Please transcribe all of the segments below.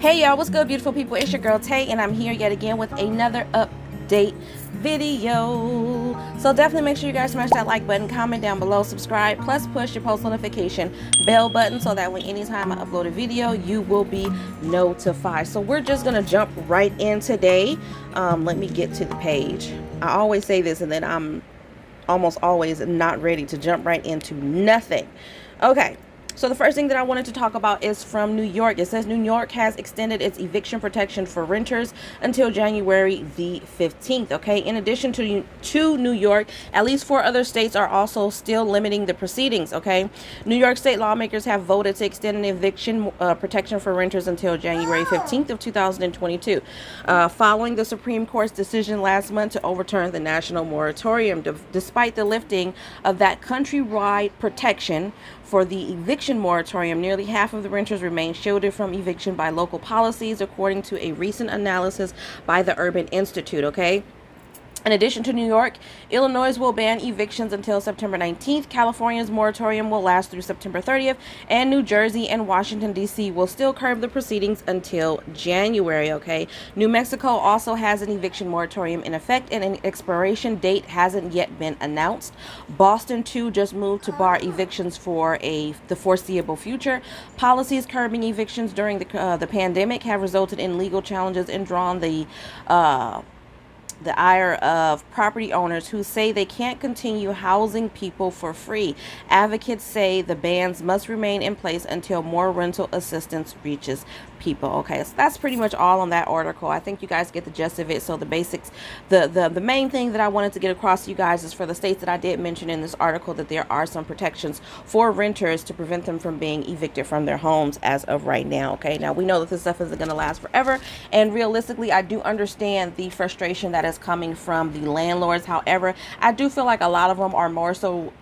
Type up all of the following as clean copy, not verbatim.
Hey y'all, what's good, beautiful people? It's your girl Tay, and I'm here yet again with another update video. So definitely make sure you guys smash that like button, comment down below, subscribe, plus push your post notification bell button so that when anytime I upload a video, you will be notified. So we're just gonna jump right in today. Let me get to the page. I always say this, and then I'm almost always not ready to jump right into nothing. Okay. So the first thing that I wanted to talk about is from New York. It says New York has extended its eviction protection for renters until January the 15th. Okay. In addition to New York, at least 4 other states are also still limiting the proceedings. Okay. New York State lawmakers have voted to extend an eviction protection for renters until January 15th of 2022, following the Supreme Court's decision last month to overturn the national moratorium. Despite the lifting of that countrywide protection for the eviction moratorium, nearly half of the renters remain shielded from eviction by local policies, according to a recent analysis by the Urban Institute. Okay. In addition to New York, Illinois will ban evictions until September 19th. California's moratorium will last through September 30th, and New Jersey and Washington, D.C. will still curb the proceedings until January, okay? New Mexico also has an eviction moratorium in effect, and an expiration date hasn't yet been announced. Boston, too, just moved to bar evictions for the foreseeable future. Policies curbing evictions during the pandemic have resulted in legal challenges and drawn the ire of property owners who say they can't continue housing people for free. Advocates say the bans must remain in place until more rental assistance reaches people. Okay, so that's pretty much all on that article. I think you guys get the gist of it. So the basics, the main thing that I wanted to get across to you guys is for the states that I did mention in this article that there are some protections for renters to prevent them from being evicted from their homes as of right now. Okay, now we know that this stuff isn't going to last forever, and realistically I do understand the frustration that is coming from the landlords. However, I do feel like a lot of them are more so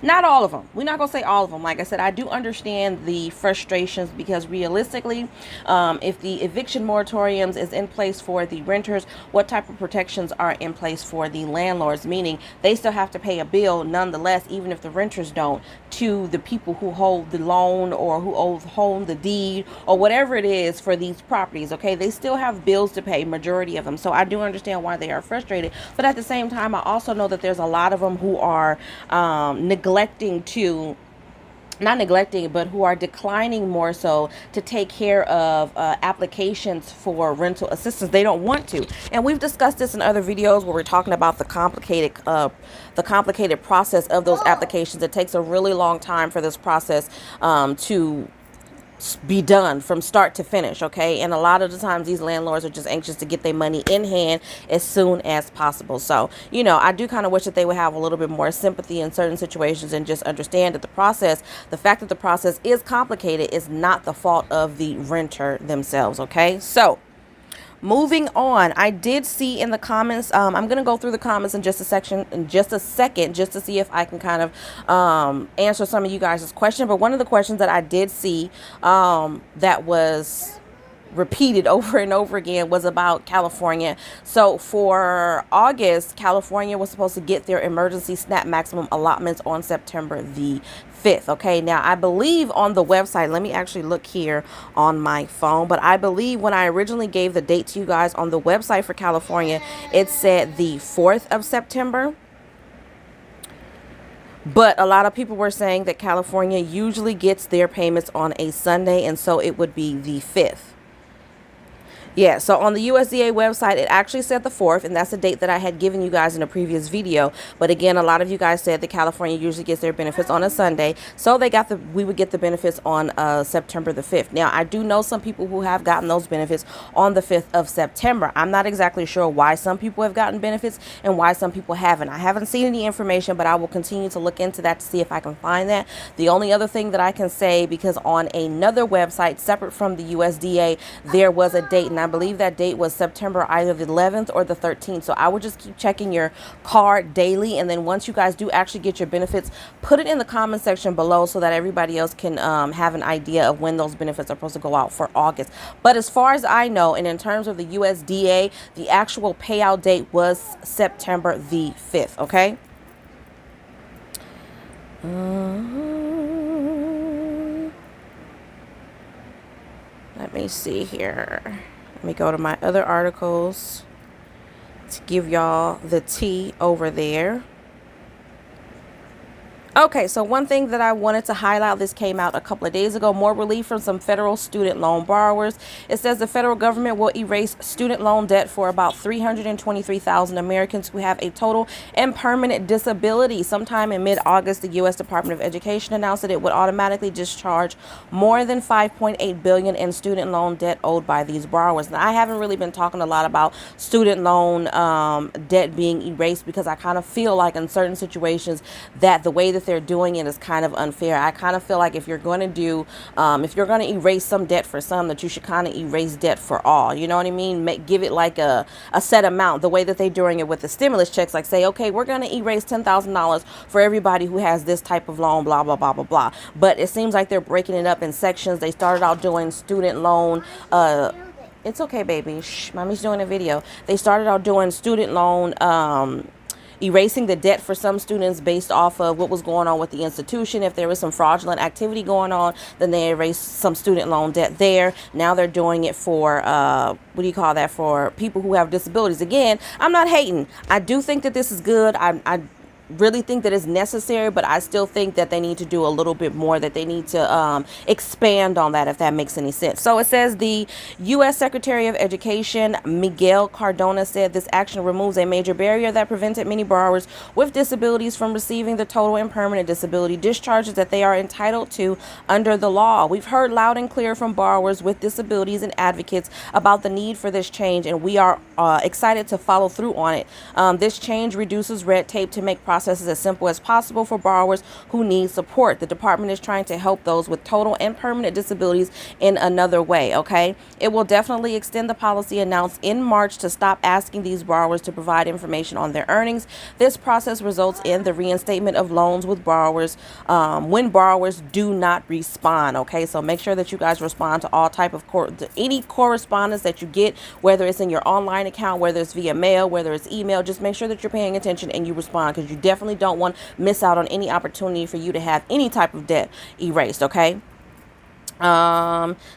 not all of them. We're not gonna say all of them. Like I said, I do understand the frustrations, because realistically, if the eviction moratoriums is in place for the renters, what type of protections are in place for the landlords? Meaning they still have to pay a bill nonetheless, even if the renters don't, to the people who hold the loan or who hold the deed or whatever it is for these properties. Okay, they still have bills to pay, majority of them. So I do understand why they are frustrated, but at the same time I also know that there's a lot of them who are neglecting to not neglecting, but who are declining more so to take care of applications for rental assistance. They don't want to, and we've discussed this in other videos where we're talking about the complicated process of those applications. It takes a really long time for this process to be done from start to finish. Okay, and a lot of the times these landlords are just anxious to get their money in hand as soon as possible. So I do kind of wish that they would have a little bit more sympathy in certain situations and just understand that the fact that the process is complicated is not the fault of the renter themselves. Okay, so moving on, I did see in the comments, I'm going to go through the comments in just a second, just to see if I can kind of answer some of you guys' questions. But one of the questions that I did see that was repeated over and over again was about California. So for August, California was supposed to get their emergency SNAP maximum allotments on September the 5th. Okay, now I believe on the website, let me actually look here on my phone, but I believe when I originally gave the date to you guys on the website for California, it said the 4th of September. But a lot of people were saying that California usually gets their payments on a Sunday, and so it would be the 5th. Yeah, so on the USDA website, it actually said the 4th, and that's the date that I had given you guys in a previous video. But again, a lot of you guys said that California usually gets their benefits on a Sunday, so we would get the benefits on September the 5th. Now, I do know some people who have gotten those benefits on the 5th of September. I'm not exactly sure why some people have gotten benefits and why some people haven't. I haven't seen any information, but I will continue to look into that to see if I can find that. The only other thing that I can say, because on another website separate from the USDA, there was a date, and I believe that date was September either the 11th or the 13th. So I would just keep checking your card daily, and then once you guys do actually get your benefits, put it in the comment section below so that everybody else can have an idea of when those benefits are supposed to go out for August. But as far as I know, and in terms of the USDA, the actual payout date was September the 5th. Okay. Let me see here. Let me go to my other articles to give y'all the tea over there. Okay, so one thing that I wanted to highlight, this came out a couple of days ago, more relief from some federal student loan borrowers. It says the federal government will erase student loan debt for about 323,000 Americans who have a total and permanent disability. Sometime in mid-August, the U.S. Department of Education announced that it would automatically discharge more than $5.8 billion in student loan debt owed by these borrowers. Now, I haven't really been talking a lot about student loan debt being erased because I kind of feel like in certain situations that the way that they're doing it is kind of unfair. I kind of feel like if you're going to do, if you're going to erase some debt for some, that you should kind of erase debt for all. You know what I mean? Give it like a set amount, the way that they're doing it with the stimulus checks, like say, okay, we're going to erase $10,000 for everybody who has this type of loan, blah, blah, blah, blah, blah. But it seems like they're breaking it up in sections. They started out doing student loan, it's okay, baby. Shh, mommy's doing a video. They started out doing student loan, erasing the debt for some students based off of what was going on with the institution. If there was some fraudulent activity going on, then they erased some student loan debt there. Now they're doing it for, what do you call that, for people who have disabilities. Again, I'm not hating. I do think that this is good. I really think that it's necessary, but I still think that they need to do a little bit more, that they need to expand on that, if that makes any sense. So it says the U.S. Secretary of Education, Miguel Cardona, said this action removes a major barrier that prevented many borrowers with disabilities from receiving the total and permanent disability discharges that they are entitled to under the law. We've heard loud and clear from borrowers with disabilities and advocates about the need for this change, and we are excited to follow through on it. This change reduces red tape to make processes as simple as possible for borrowers who need support. The department is trying to help those with total and permanent disabilities in another way, okay? It will definitely extend the policy announced in March to stop asking these borrowers to provide information on their earnings. This process results in the reinstatement of loans with borrowers when borrowers do not respond, okay? So make sure that you guys respond to all type of any correspondence that you get, whether it's in your online account, whether it's via mail, whether it's email. Just make sure that you're paying attention and you respond, because you definitely don't want to miss out on any opportunity for you to have any type of debt erased, okay?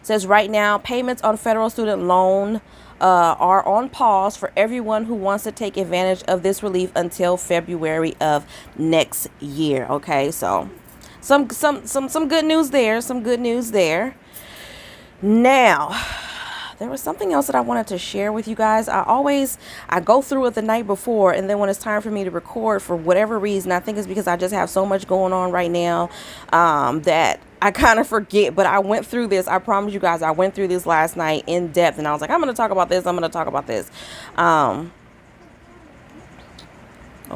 Says right now, payments on federal student loan are on pause for everyone who wants to take advantage of this relief until February of next year, okay? So some good news there, some good news there. Now, there was something else that I wanted to share with you guys. I go through it the night before, and then when it's time for me to record, for whatever reason, I think it's because I just have so much going on right now that I kind of forget. But I went through this. I promise you guys, I went through this last night in depth, and I was like, I'm going to talk about this. I'm going to talk about this. Hold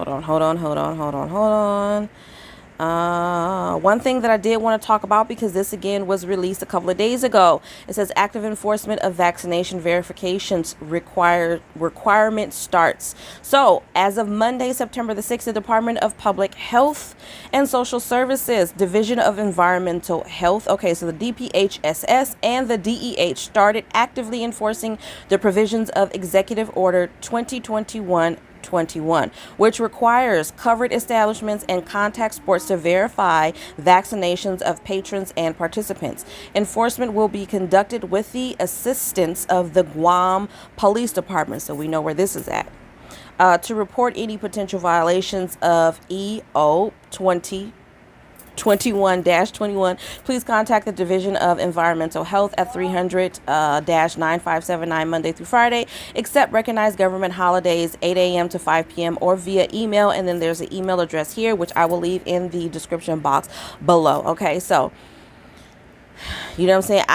on. One thing that I did want to talk about, because this again was released a couple of days ago, it says active enforcement of vaccination verifications requirement starts. So as of Monday, September the 6th, the Department of Public Health and Social Services, Division of Environmental Health, okay, so the DPHSS and the DEH started actively enforcing the provisions of Executive Order 2021, which requires covered establishments and contact sports to verify vaccinations of patrons and participants. Enforcement will be conducted with the assistance of the Guam Police Department, so we know where this is at. To report any potential violations of EO 2021-21, please contact the Division of Environmental Health at 300-9579 Monday through Friday, except recognized government holidays, 8 a.m. to 5 p.m. or via email. And then there's an email address here, which I will leave in the description box below. Okay, so you know what I'm saying?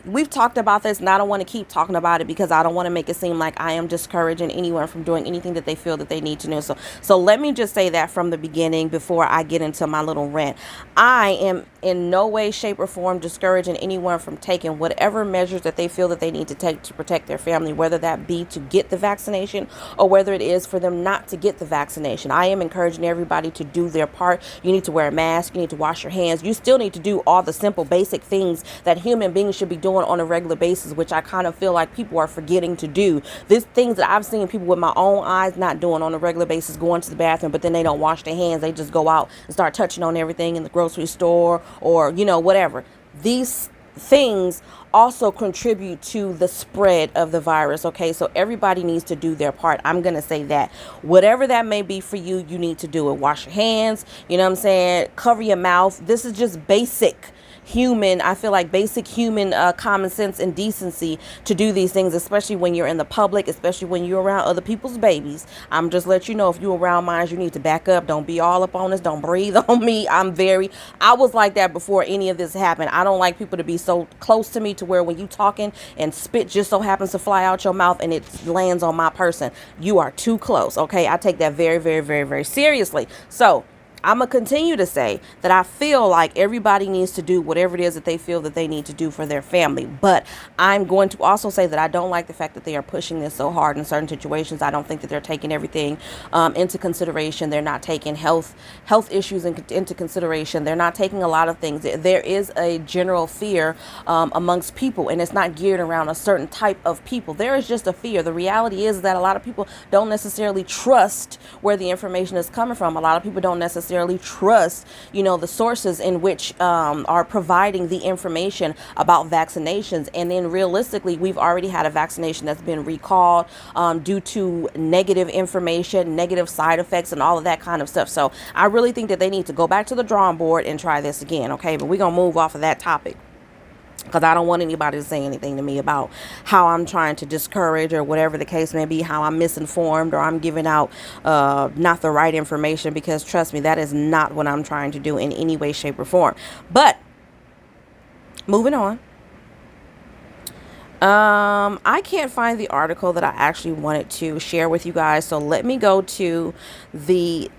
We've talked about this, and I don't want to keep talking about it because I don't want to make it seem like I am discouraging anyone from doing anything that they feel that they need to know. So let me just say that from the beginning before I get into my little rant. I am in no way, shape, or form discouraging anyone from taking whatever measures that they feel that they need to take to protect their family, whether that be to get the vaccination or whether it is for them not to get the vaccination. I am encouraging everybody to do their part. You need to wear a mask. You need to wash your hands. You still need to do all the simple, basic things that human beings should be doing on a regular basis, which I kind of feel like people are forgetting to do. These things that I've seen people with my own eyes not doing on a regular basis, going to the bathroom, but then they don't wash their hands. They just go out and start touching on everything in the grocery store or, you know, whatever. These things also contribute to the spread of the virus. Okay, so everybody needs to do their part. I'm going to say that whatever that may be for you, you need to do it. Wash your hands, you know what I'm saying? Cover your mouth. This is just basic human, I feel like basic human common sense and decency to do these things, especially when you're in the public, especially when you're around other people's babies. I'm just let you know, if you're around mine, you need to back up. Don't be all up on us. Don't breathe on me. I was like that before any of this happened. I don't like people to be so close to me to where when you talking and spit just so happens to fly out your mouth and it lands on my person. You are too close. Okay, I take that very, very, very, very seriously. So I'm going to continue to say that I feel like everybody needs to do whatever it is that they feel that they need to do for their family. But I'm going to also say that I don't like the fact that they are pushing this so hard in certain situations. I don't think that they're taking everything into consideration. They're not taking health issues into consideration. They're not taking a lot of things. There is a general fear amongst people, and it's not geared around a certain type of people. There is just a fear. The reality is that a lot of people don't necessarily trust where the information is coming from. A lot of people don't necessarily trust, the sources in which are providing the information about vaccinations. And then realistically, we've already had a vaccination that's been recalled due to negative information, negative side effects, and all of that kind of stuff. So I really think that they need to go back to the drawing board and try this again. Okay, but we're gonna move off of that topic, because I don't want anybody to say anything to me about how I'm trying to discourage or whatever the case may be, how I'm misinformed or I'm giving out not the right information, because trust me, that is not what I'm trying to do in any way, shape, or form. But moving on. I can't find the article that I actually wanted to share with you guys. So let me go to the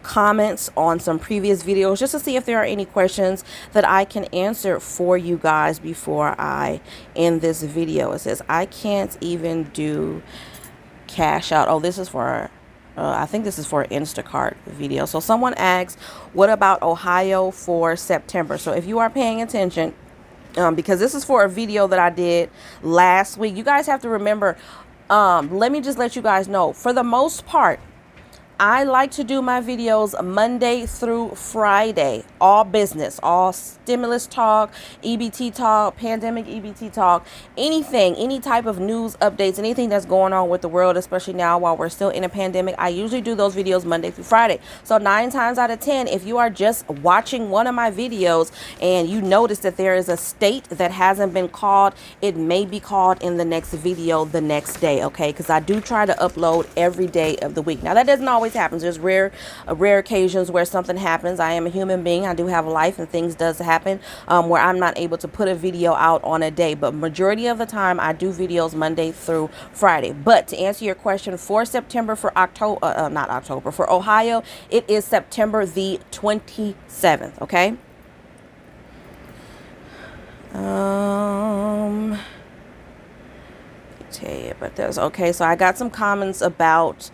comments on some previous videos just to see if there are any questions that I can answer for you guys before I end this video. It says, I can't even do cash out. Oh, this is for I think this is for an Instacart video. So someone asks, what about Ohio for September? So if you are paying attention, because this is for a video that I did last week, you guys have to remember, let me just let you guys know, for the most part, I like to do my videos Monday through Friday, all business, all stimulus talk, EBT talk, pandemic EBT talk, anything, any type of news updates, anything that's going on with the world, especially now while we're still in a pandemic. I usually do those videos Monday through Friday. So 9 times out of 10, if you are just watching one of my videos and you notice that there is a state that hasn't been called, it may be called in the next video the next day, okay? Because I do try to upload every day of the week. Now, that doesn't always happens. There's rare occasions where something happens. I am a human being. I do have a life, and things does happen where I'm not able to put a video out on a day. But majority of the time, I do videos Monday through Friday. But to answer your question, for September, for for Ohio, it is September the 27th. Okay. Tell you about this. Okay, so I got some comments about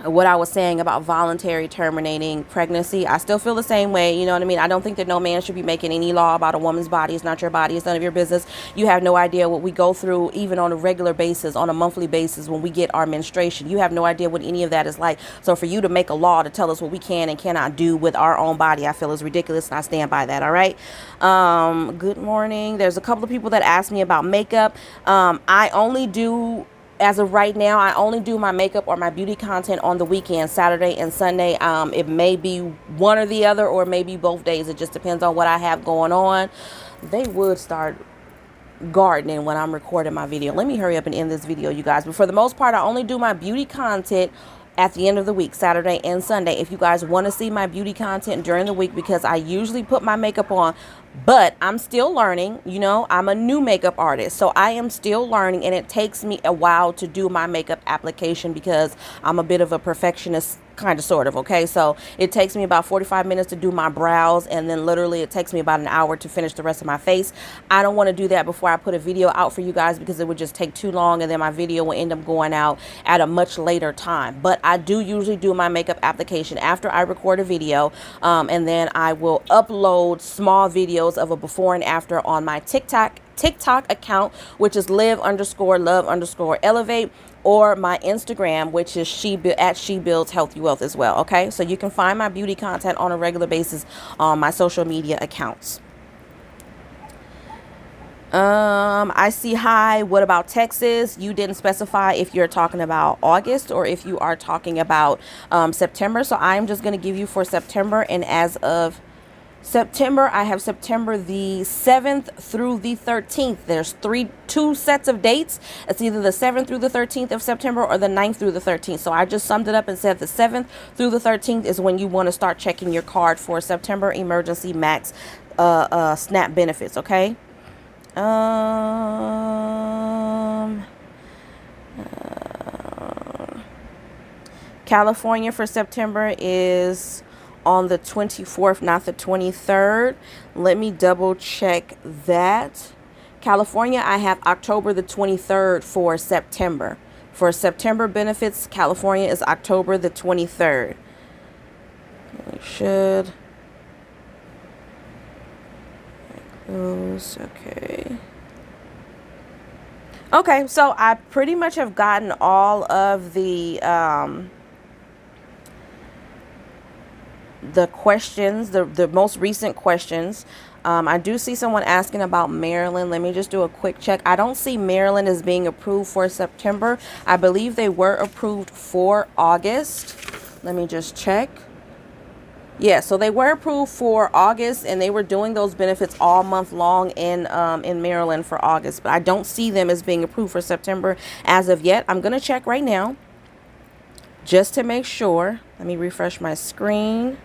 what I was saying about voluntary terminating pregnancy. I still feel the same way. You know what I mean? I don't think that no man should be making any law about a woman's body. It's not your body. It's none of your business. You have no idea what we go through, even on a regular basis, on a monthly basis, when we get our menstruation. You have no idea what any of that is like. So for you to make a law to tell us what we can and cannot do with our own body, I feel is ridiculous, and I stand by that. All right. Good morning. There's a couple of people that asked me about makeup. I only do, as of right now, I only do my makeup or my beauty content on the weekend, Saturday and Sunday. It may be one or the other, or maybe both days. It just depends on what I have going on. They would start gardening when I'm recording my video. Let me hurry up and end this video, you guys. But for the most part, I only do my beauty content at the end of the week, Saturday and Sunday. If you guys want to see my beauty content during the week, because I usually put my makeup on, but I'm still learning. I'm a new makeup artist, so I am still learning, and it takes me a while to do my makeup application because I'm a bit of a perfectionist, kind of, sort of. Okay, so it takes me about 45 minutes to do my brows, and then literally it takes me about an hour to finish the rest of my face. I don't want to do that before I put a video out for you guys, because it would just take too long, and then my video will end up going out at a much later time. But I do usually do my makeup application after I record a video, and then I will upload small videos of a before and after on my TikTok account, which is live_love_elevate, or my Instagram, which is she builds healthy wealth as well. Okay, so you can find my beauty content on a regular basis on my social media accounts. I see high. What about Texas? You didn't specify if you're talking about August or if you are talking about September. So I'm just going to give you for September. And as of September, I have September the 7th through the 13th. There's two sets of dates. It's either the 7th through the 13th of September or the 9th through the 13th. So I just summed it up and said the 7th through the 13th is when you want to start checking your card for September Emergency Max SNAP benefits, okay? California for September is on the 24th, not the 23rd. Let me double check that. California, I have October the 23rd for September. For September benefits, California is October the 23rd. We should. Okay. Okay, so I pretty much have gotten all of the questions, the most recent questions. I do see someone asking about Maryland. Let me just do a quick check. I don't see Maryland as being approved for September. I believe they were approved for August. Let me just check. Yeah, so they were approved for August, and they were doing those benefits all month long in Maryland for August. But I don't see them as being approved for September as of yet. I'm going to check right now just to make sure. Let me refresh my screen.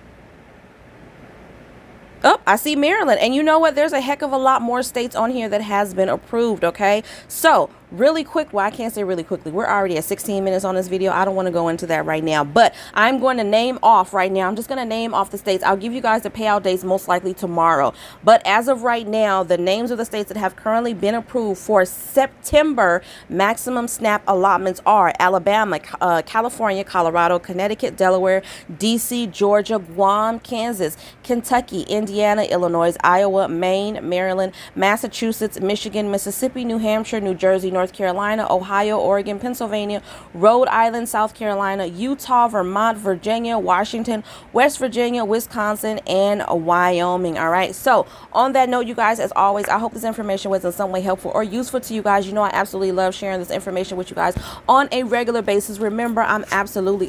Oh, I see Maryland. And you know what? There's a heck of a lot more states on here that has been approved, okay? So, really quick, well, I can't say really quickly. We're already at 16 minutes on this video. I don't want to go into that right now. But I'm going to name off right now. I'm just going to name off the states. I'll give you guys the payout dates most likely tomorrow. But as of right now, the names of the states that have currently been approved for September maximum SNAP allotments are Alabama, California, Colorado, Connecticut, Delaware, DC, Georgia, Guam, Kansas, Kentucky, Indiana, Illinois, Iowa, Maine, Maryland, Massachusetts, Michigan, Mississippi, New Hampshire, New Jersey, North Carolina, Ohio, Oregon, Pennsylvania, Rhode Island, South Carolina, Utah, Vermont, Virginia, Washington, West Virginia, Wisconsin, and Wyoming. All right. So on that note, you guys, as always, I hope this information was in some way helpful or useful to you guys. You know, I absolutely love sharing this information with you guys on a regular basis. Remember, I'm absolutely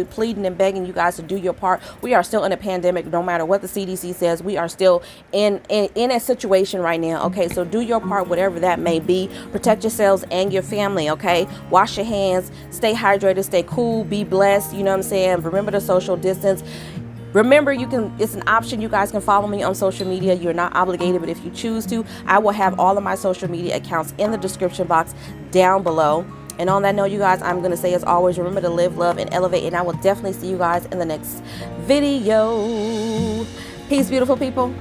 pleading and begging you guys to do your part. We are still in a pandemic. No matter what the CDC says, we are still in a situation right now. Okay. So do your part, whatever that may be. Protect yourselves and your family. Okay. Wash your hands, stay hydrated, stay cool, be blessed. You know what I'm saying? Remember the social distance. Remember, it's an option. You guys can follow me on social media. You're not obligated, but if you choose to, I will have all of my social media accounts in the description box down below. And on that note, you guys, I'm going to say, as always, remember to live, love, and elevate. And I will definitely see you guys in the next video. Peace, beautiful people.